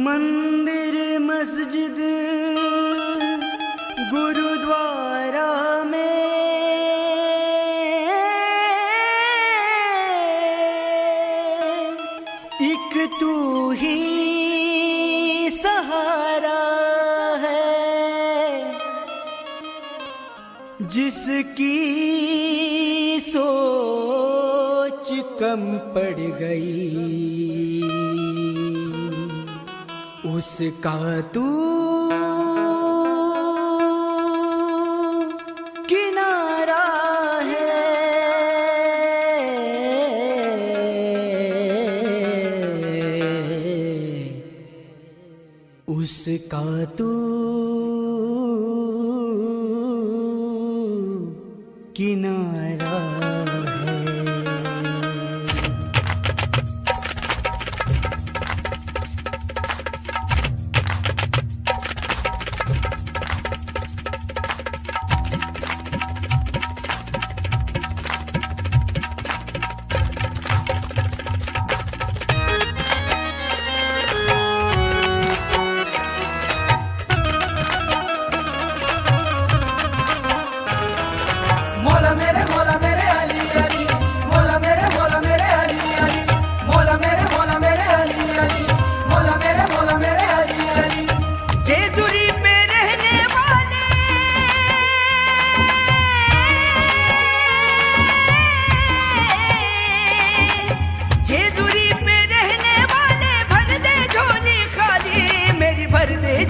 मंदिर मस्जिद गुरुद्वारा में एक तू ही सहारा है, जिसकी सोच कम पड़ गई उसका तू किनारा है। उसका तू किनारा है।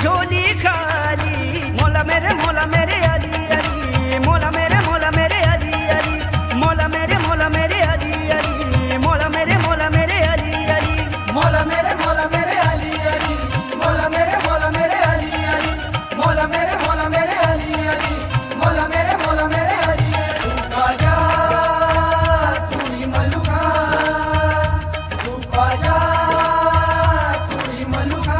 झोली खाली मौला मेरे अली अली, मौला मेरे अली अली, मौला मेरे अली अली, मौला मेरे अली अली, मौला मेरे अली अली, मौला मेरे अली अली, मौला मेरे अली अली, मौला मेरे अली अली। आजा तू ही मलुका, तू आजा तू ही मलुका।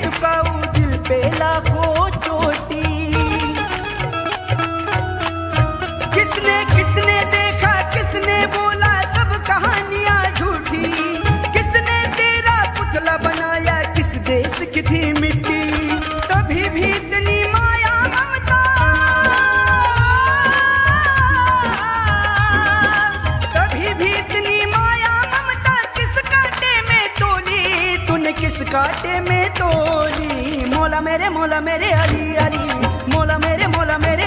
झुकाऊं दिल पे लाखों चोटी। किसने देखा किसने बोला सब कहानियां झूठी। किसने तेरा पुतला बनाया किस देश की थी मिट्टी। कभी भी इतनी माया ममता, कभी भी इतनी माया ममता किस कांटे में तोली तूने, किस कांटे में तोली। मौला मेरे अली अली, मौला मेरे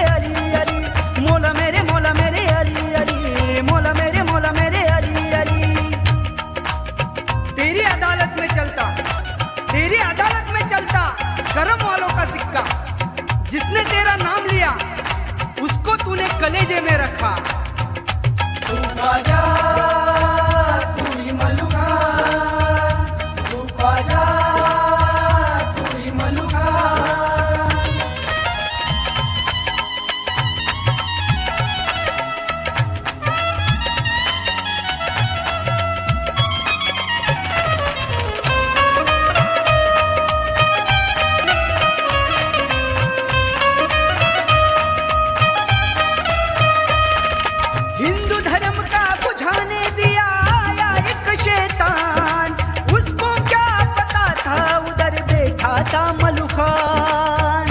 अली अली, मौला मेरे अली अली, मौला मेरे अली अली। तेरी अदालत में चलता करम वालों का सिक्का। जिसने तेरा नाम लिया उसको तूने कलेजे में रखा। तू आजा तू ही मलुका, तू आजा तू ही मलुका। हिंदू धर्म का बुझाने दिया आया एक शैतान। उसको क्या पता था उधर बैठा था मलुखान।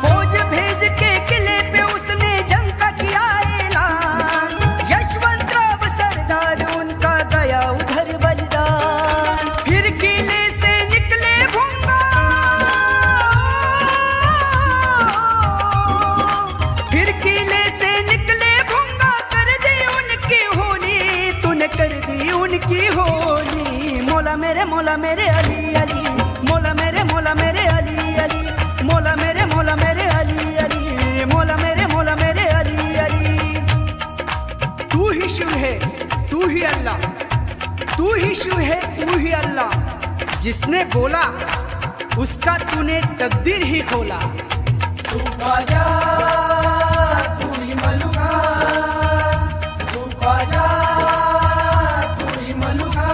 फौज भेज के किले पे उसने जंग का किया ऐलान। यशवंतराव सरदार उनका गया उधर बलिदान। फिर किले से निकले भूंगा, फिर किले से निकले भूंगा। कर दी उनकी होली तूने, कर दी उनकी होली। मौला मेरे अली अली, मौला मेरे अली अली, मौला मेरे अली अली, मौला मेरे अली अली। तू ही शिव है तू ही अल्लाह, तू ही शिव है तू ही अल्लाह। जिसने बोला उसका तूने तकदीर ही खोला। तू ख्वाजा तू ही मलुका, तू ख्वाजा तू ही मलुका।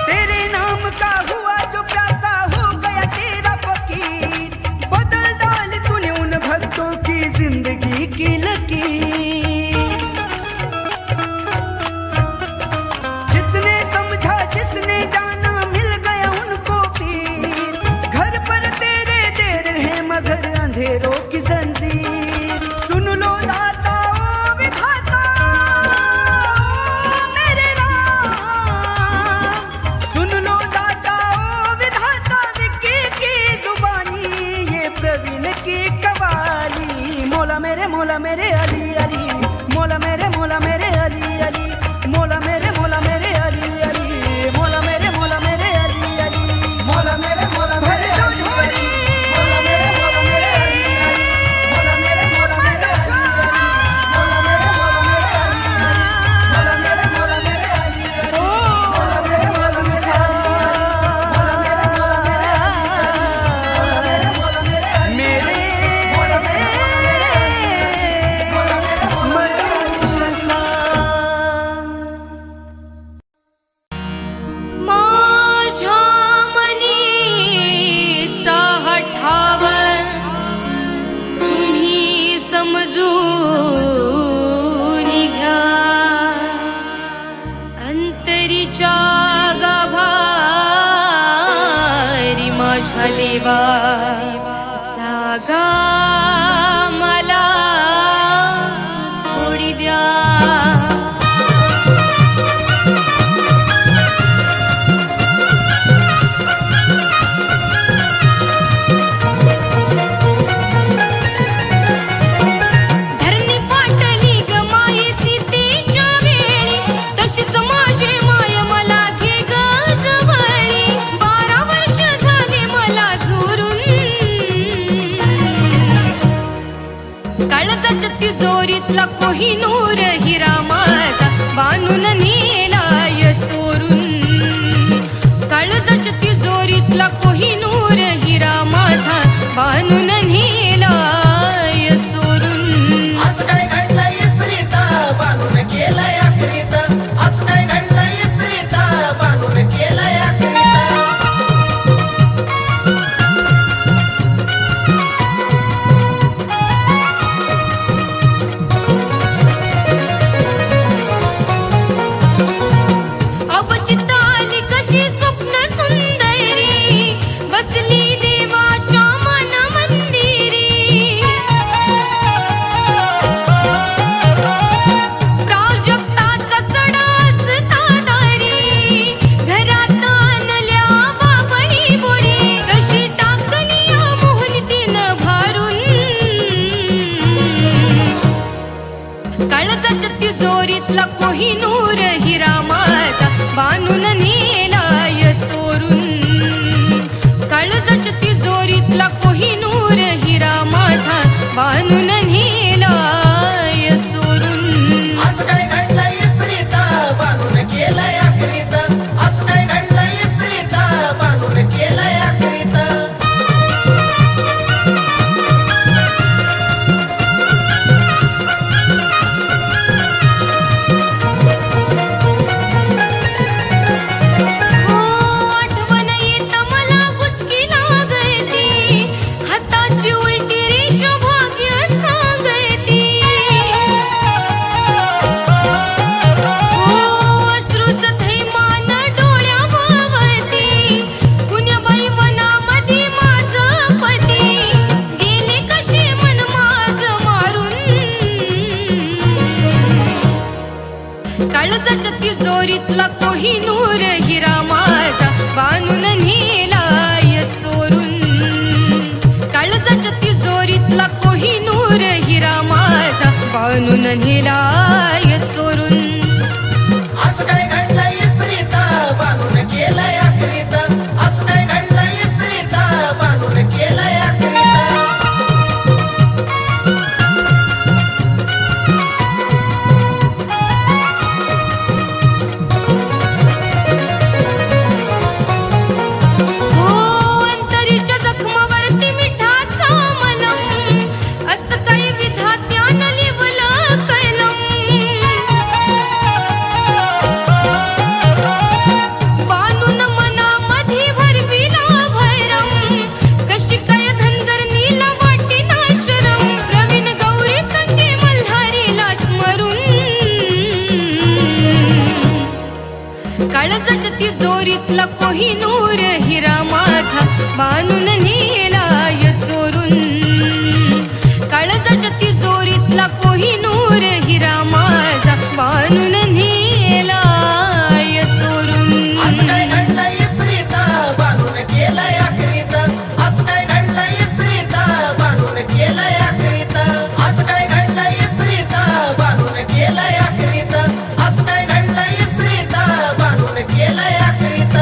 तेरे नाम का हुआ जो प्यासा हो गया तेरा फकीर, बदल डाल तूने उन भक्तों की जिंदगी की लकीर। जिसने समझा जिसने जाना मिल गया उनको पीर, घर पर तेरे दे रहे मगर अंधेरों की जंजीर। सुन लो दाता ओ विधाता मेरे राम, सुन लो दाता ओ विधाता विक्की की जुबानी, ये प्रवीण की कवाली। मौला मेरे अली अली, मौला मेरे अली अली, मौला मेरे अली अली, मौला मेरे अली अली। मौला मेरे भर दो अली झोली, अली, मौला मेरे अली अली, मौला मेरे अली अली, मौला मेरे अली अली, ओ मौला मेरे अली अली, मौला मेरे मेरे माझ्या मनीचा हठावर तुम्ही समजून घ्या, अंतरीच्या गाभारी माझ्या देवा जागा मला थोडी द्या। धरणी पाटली ग माये सीतेच्या वेळी, तशीच माझे माय मला घे ग जवळी। 12 वर्ष झाले मला झुरून, काळजाच्या तिजोरीतला कोहिनूर हिरा माझा बांधून नेलाय चोरून। काळजाच्या तिजोरीतला कोहिनूर हिरा माझा बांधून नेलाय चोरून। असं काय घडलं इप्रिता बांधून केलंय आखरीत, असं काय घडलं इप्रिता बांधून केलंय आखरीत। अवचित आली कशी स्वप्न सुंदरी, बसली देवाच्या मन मंदिरी। प्राजक्ताचा सडा असता दारी, घरात आणल्या बाबळी बोरी। कशी टाकली या मोहनीतीनं भारून, काळजाच्या तिजोरीतला कोहिनूर हिरा माझा बांधून नेलाय चोरून। काळजाच्या तिजोरीतला कोहिनूर हिरा माझा बांधून नेलाय चोरून। असं काय घडलं इप्रिता बांधून केलंय आखरीत, असं काय घडलं इप्रिता बांधून केलंय आखरीत। हो आठवण येत मला गुचकी लागती, हाताची उलटी रेष भाग्य सांगती। हो अश्रूच थैमान डोळ्या भावती, कुण्याबाई वनामध्ये माझं पती गेले कसे मन माझ मारून। काळजाच्या तिजोरीतला कोहिनूर हिरा माझा बांधून नेलाय चोरून। काळजाच्या तिजोरीतला कोहिनूर हिरा माझा बांधून नेलाय चोरून। असं काय चोरीतला कोहिनूर हिरा माझा बांधून नेलाय चोरून काळजाच्या तिजोरीतला कोहिनूर हिरा माझा बांधून नेलाय चोरून असं काय घडलंय प्रीत बांधून केलंय अखरीत असं काय घडलंय प्रीत बांधून केलंय अखरीत असं काय घडलंय प्रीत बांधून केलंय अखरीत असं काय घडलंय प्रीत बांधून केलंय अखरीत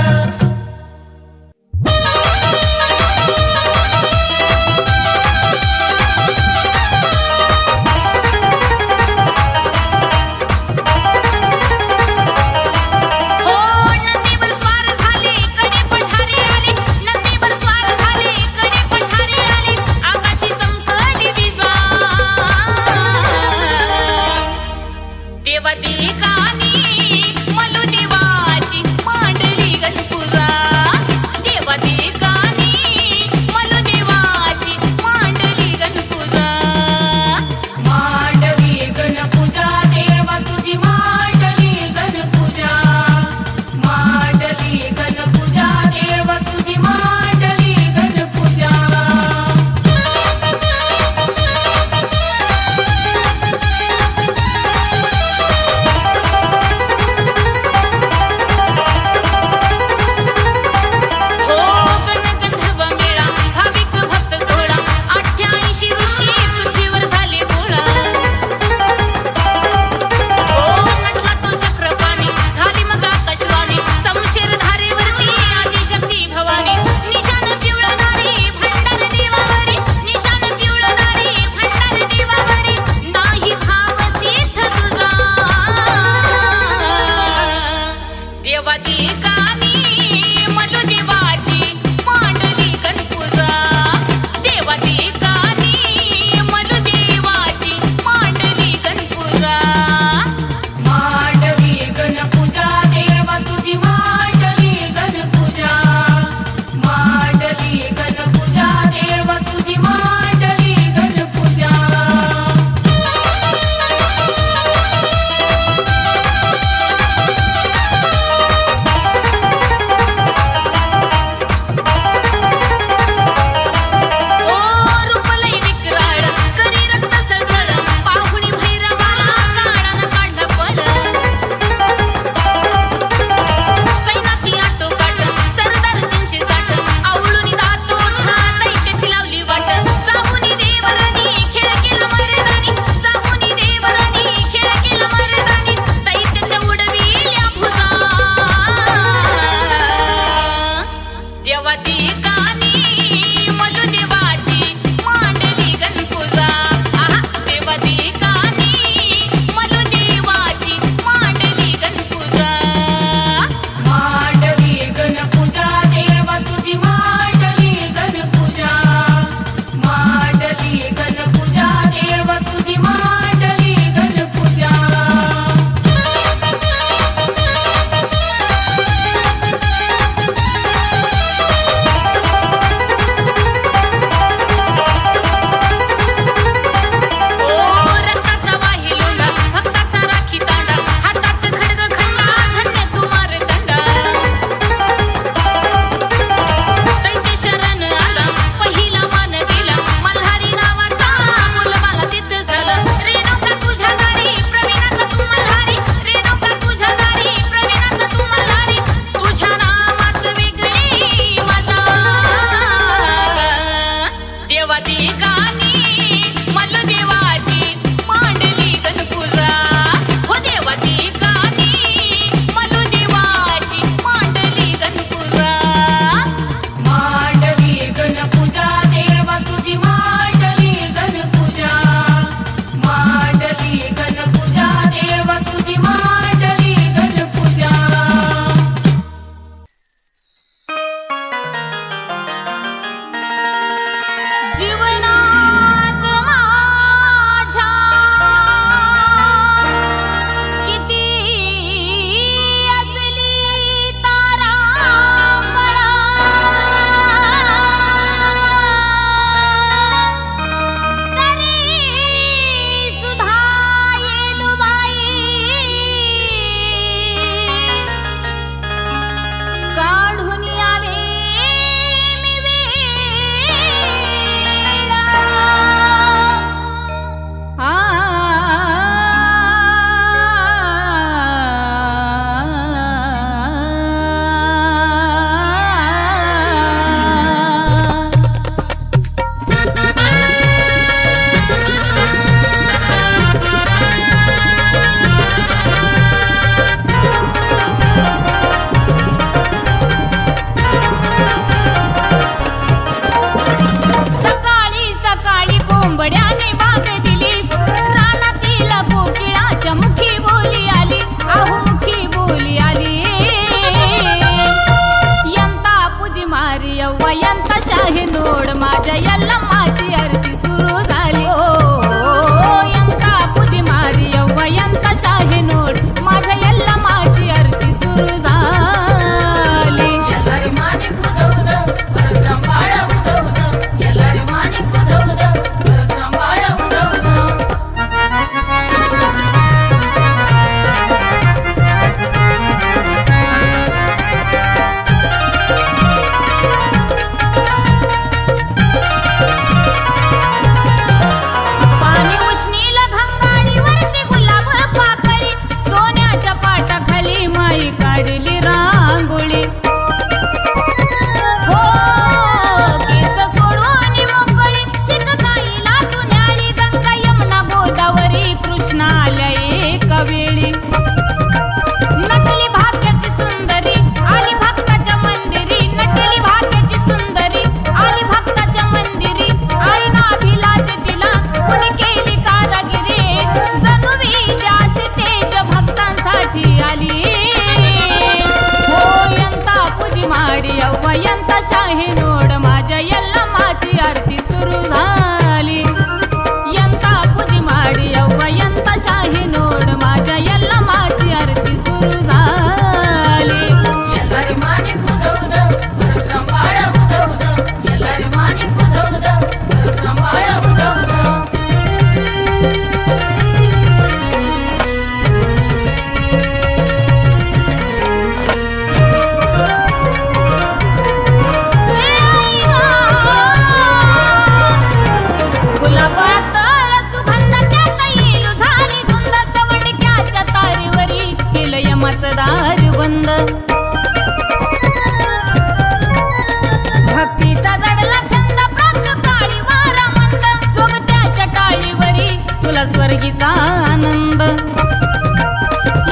स्वर्गीचा आनंद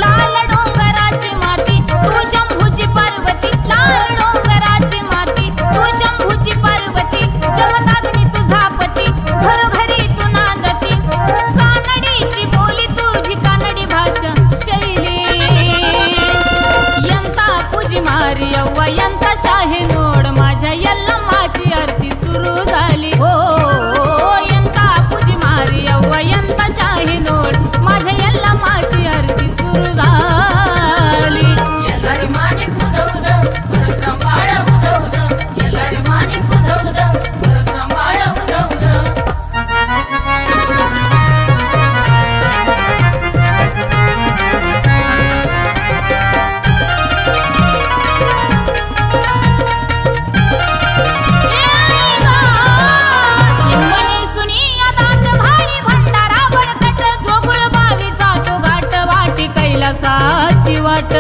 लाल डोंगराची माती तू शंभूची पार्वती लाल डोंगराची माती तू शंभूची पार्वती जमताग्नी तुझा पती घरोघरी तू नांदती कानडीची बोली तुझी कानडी भाषा शैली यंता तुझी मारी यव्वा यंता शाही नोड माझ्या यल्लमाची आरती सुरू झाली हो यंता तुझी मारी यव्वा यंता शाही नोड माझ्या यल्लमाची आरती सुरू झाली ಎಲ್ಲರಿ ಮಾಣಿಕ್ ಮುದೌದ ಸಂಬಾಳ ಮುದೌದ ಎಲ್ಲರಿ ಮಾಣಿಕ್ ಮುದೌದ ಸಂಬಾಳ ಮುದೌದ चिंगणी सुनिया दाट भाळी भंडारा बळकट जोगुळ बावीचा तो घाट वाटी कैलासाची वाट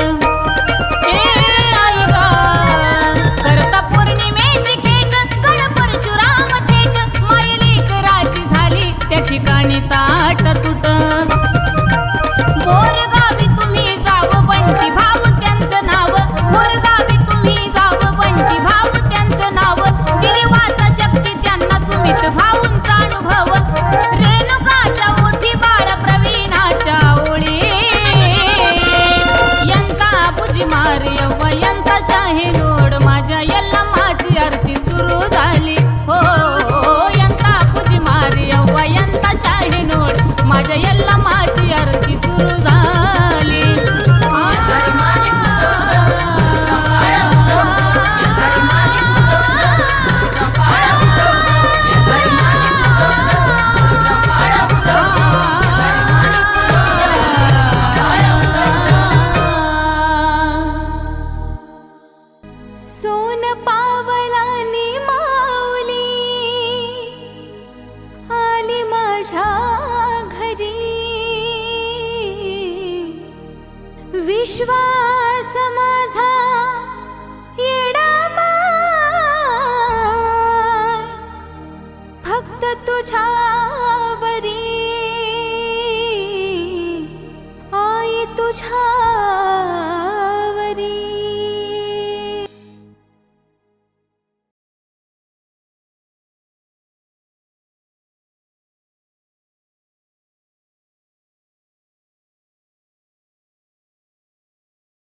आई गा करता पौर्णिमेची खेट गण परशुराम थेट मायली कराची झाली त्या ठिकाणी ताट तुट बोरगावी तुम्ही जाव बंटी भाऊ त्यांचं नाव बोरगावी तुम्ही जाव बंटी भाऊ त्यांचं नाव गिरीवाचा शक्ती त्यांना सुमित भाऊंचा अनुभव रेणुकाच्या ओठी बाळ प्रवीणाच्या ओळी यंता बुजी मार यव्वा यंता शाही नोड माझ्या यल्लमाची आरती सुरू झाली हो यंता बुजी मार यव्वा यंता शाही नोड माझ्या यल्लमाची आरती सुरू झाली ಎಲ್ಲರಿ ಮಾಣಿಕ್ ಮುದೌದ ಸಂಬಾಳ ಮುದೌದ ಎಲ್ಲರಿ ಮಾಣಿಕ್ ಮುದೌದ ಸಂಬಾಳ ಮುದೌದ ಎಲ್ಲರಿ ಮಾಣಿಕ್ ಮುದೌದ ಸಂಬಾಳ ಮುದೌದ सोन पावलानी माऊली आली माझ्या घरी विश्वास माझा येडा माय फक्त तुझ्या